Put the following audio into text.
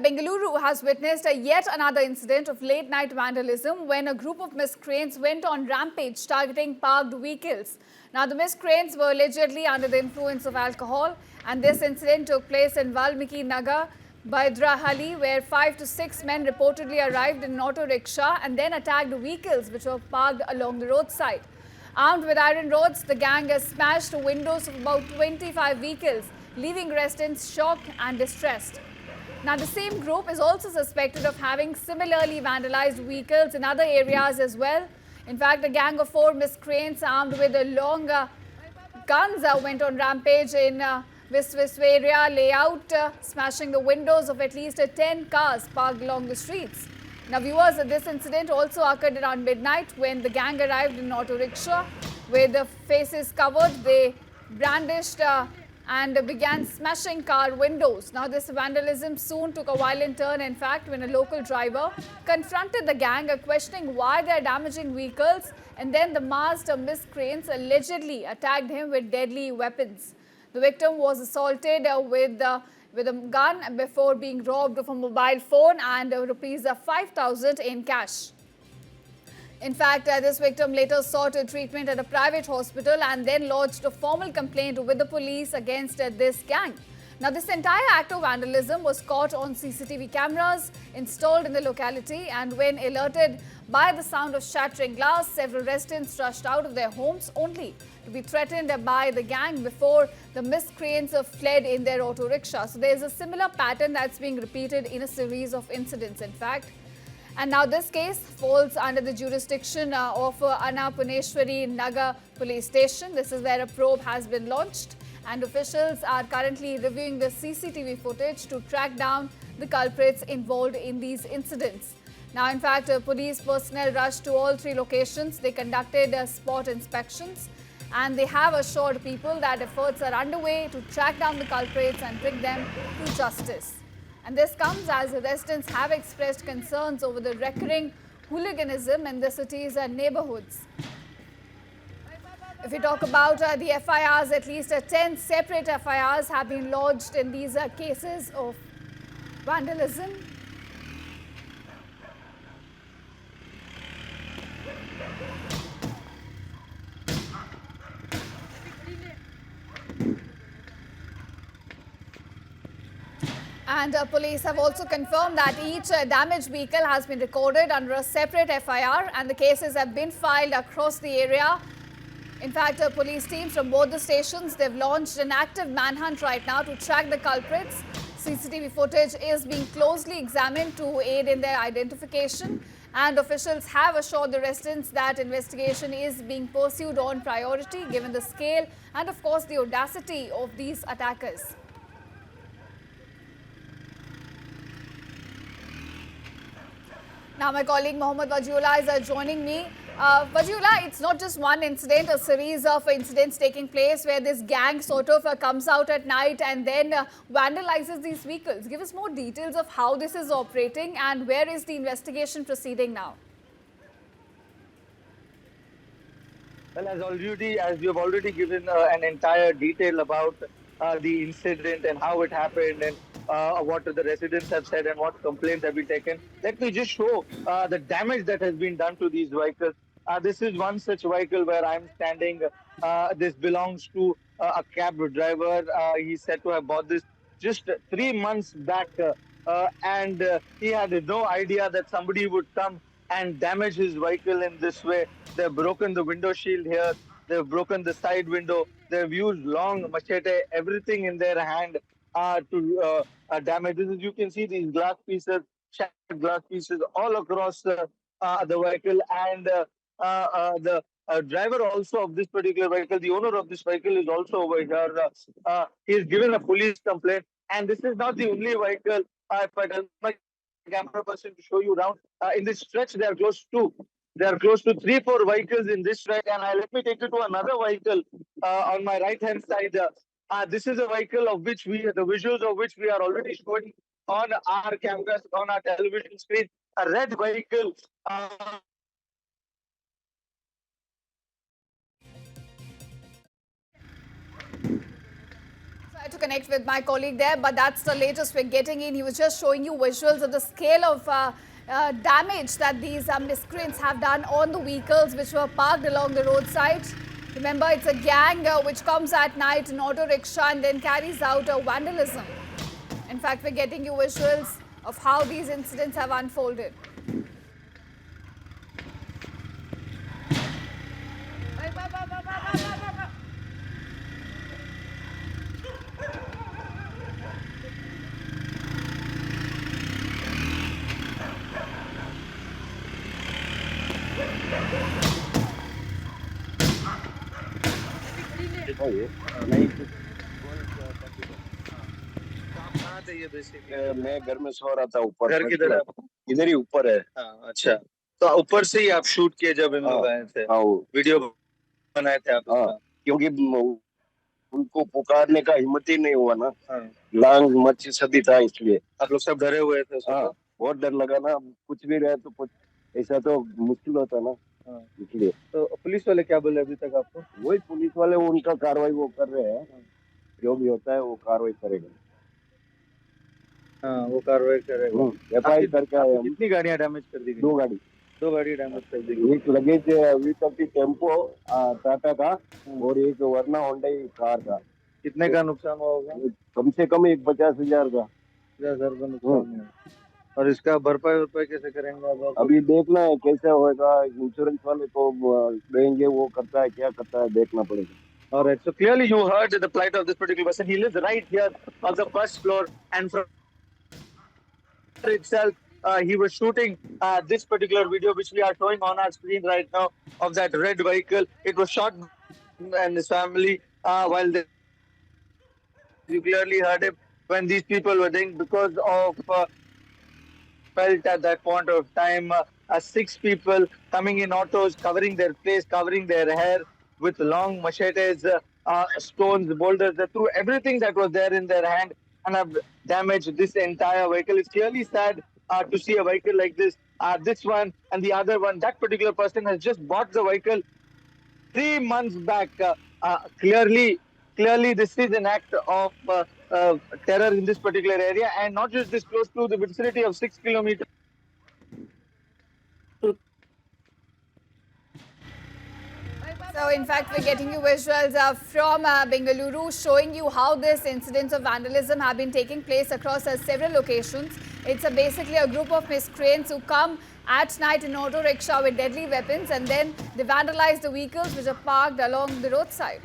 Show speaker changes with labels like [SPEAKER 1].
[SPEAKER 1] Bengaluru has witnessed yet another incident of late-night vandalism when a group of miscreants went on rampage targeting parked vehicles. Now, the miscreants were allegedly under the influence of alcohol, and this incident took place in Valmiki Nagar, Baidrahalli, where 5 to 6 men reportedly arrived in an auto rickshaw and then attacked vehicles which were parked along the roadside. Armed with iron rods, the gang has smashed the windows of about 25 vehicles, leaving residents shocked and distressed. Now, the same group is also suspected of having similarly vandalized vehicles in other areas as well. In fact, a gang of 4 miscreants armed with long guns went on rampage in Visvesvaraya layout, smashing the windows of at least 10 cars parked along the streets. Now, viewers, this incident also occurred around midnight when the gang arrived in an auto rickshaw with the faces covered. They brandished and began smashing car windows. Now, this vandalism soon took a violent turn, in fact, when a local driver confronted the gang, questioning why they are damaging vehicles, and then the masked miscreants allegedly attacked him with deadly weapons. The victim was assaulted with a gun before being robbed of a mobile phone and rupees 5,000 in cash. In fact, this victim later sought treatment at a private hospital and then lodged a formal complaint with the police against this gang. Now, this entire act of vandalism was caught on CCTV cameras installed in the locality, and when alerted by the sound of shattering glass, several residents rushed out of their homes only to be threatened by the gang before the miscreants fled in their auto rickshaw. So, there is a similar pattern that's being repeated in a series of incidents, in fact. And now this case falls under the jurisdiction of Annapuneshwari Nagar Police Station. This is where a probe has been launched, and officials are currently reviewing the CCTV footage to track down the culprits involved in these incidents. Now, in fact, police personnel rushed to all 3 locations. They conducted spot inspections, and they have assured people that efforts are underway to track down the culprits and bring them to justice. And this comes as residents have expressed concerns over the recurring hooliganism in the city's neighborhoods. If we talk about the FIRs, at least 10 separate FIRs have been lodged in these cases of vandalism. And police have also confirmed that each damaged vehicle has been recorded under a separate FIR, and the cases have been filed across the area. In fact, police teams from both the stations, they've launched an active manhunt right now to track the culprits. CCTV footage is being closely examined to aid in their identification, and officials have assured the residents that investigation is being pursued on priority given the scale and, of course, the audacity of these attackers. Now, my colleague Mohammed Wajiola is joining me. Wajiola, it's not just one incident, a series of incidents taking place where this gang sort of comes out at night and then vandalizes these vehicles. Give us more details of how this is operating and where is the investigation proceeding now?
[SPEAKER 2] Well, as we have already given an entire detail about the incident and how it happened and what the residents have said and what complaints have been taken, let me just show the damage that has been done to these vehicles. This is one such vehicle where I'm standing. This belongs to a cab driver. He's said to have bought this just 3 months back, and he had no idea that somebody would come and damage his vehicle in this way. They've broken the window shield here. They've broken the side window. They've used long machete, everything in their hand to damage. As you can see, these glass pieces, shattered glass pieces all across the vehicle. And the driver also of this particular vehicle, the owner of this vehicle is also over here. He's given a police complaint. And this is not the only vehicle. If I tell my camera person to show you around, in this stretch, they are close to 3-4 vehicles in this stretch. And let me take you to another vehicle on my right hand side. This is a vehicle of which the visuals of which we are already showing on our cameras, on our television screen. A red vehicle.
[SPEAKER 1] To connect with my colleague there, but that's the latest we're getting in. He was just showing you visuals of the scale of damage that these miscreants have done on the vehicles which were parked along the roadside. Remember, it's a gang which comes at night in auto rickshaw and then carries out vandalism. In fact, we're getting you visuals of how these incidents have unfolded.
[SPEAKER 3] मैं घर में सो रहा था ऊपर।
[SPEAKER 2] घर किधर है?
[SPEAKER 3] इधर ही ऊपर है।
[SPEAKER 2] हाँ, अच्छा। तो ऊपर से ही आप शूट किए जब इन लोग आए थे?
[SPEAKER 3] हाँ,
[SPEAKER 2] वीडियो बनाए थे आप?
[SPEAKER 3] हाँ, क्योंकि उनको पुकारने का हिम्मत ही नहीं हुआ ना।
[SPEAKER 2] हाँ।
[SPEAKER 3] लांग मची सदी था इसलिए।
[SPEAKER 2] आप लोग सब डरे हुए थे?
[SPEAKER 3] हाँ, बहुत डर लगा ना। कुछ भी रहे तो कुछ ऐसा तो मुश्किल होता ना। हाँ, इसलिए।
[SPEAKER 2] तो पुलिस वाले क्या बोले अभी तक आपको?
[SPEAKER 3] वही पुलिस वाले उनका कार्रवाई वो कर रहे हैं। जो भी होता है वो कार्रवाई करेगा।
[SPEAKER 2] हाँ, वो कार्रवाई करेगा।
[SPEAKER 3] एफआईआर करके आए हम।
[SPEAKER 2] कितनी गाड़ियां डैमेज कर दी गई?
[SPEAKER 3] 2 गाड़ी।
[SPEAKER 2] 2 गाड़ी डैमेज कर दी गई।
[SPEAKER 3] एक लगेज V30 टेम्पो टाटा का और एक वरना होंडा कार का।
[SPEAKER 2] कितने का नुकसान हुआ होगा?
[SPEAKER 3] कम से कम एक 50,000 का।
[SPEAKER 2] 50,000 का नुकसान है। और इसका भरपाई कैसे करेंगे आप?
[SPEAKER 3] अभी देखना है कैसे होगा। इंश्योरेंस वाले को देंगे, वो करता है क्या करता है देखना पड़ेगा।
[SPEAKER 2] All right. So clearly you heard the plight of this particular person. He lives right here on the first floor, and from itself, he was shooting this particular video, which we are showing on our screen right now, of that red vehicle. It was shot and his family while they. You clearly heard him when these people were doing because of felt at that point of time 6 people coming in autos, covering their face, covering their hair with long machetes, stones, boulders. They threw everything that was there in their hand and have damaged this entire vehicle. It's clearly sad to see a vehicle like this. This one and the other one, that particular person has just bought the vehicle 3 months back. Clearly, this is an act of terror in this particular area, and not just this close to the vicinity of 6 kilometers.
[SPEAKER 1] So, in fact, we're getting you visuals from Bengaluru showing you how these incidents of vandalism have been taking place across several locations. It's basically a group of miscreants who come at night in auto rickshaw with deadly weapons and then they vandalize the vehicles which are parked along the roadside.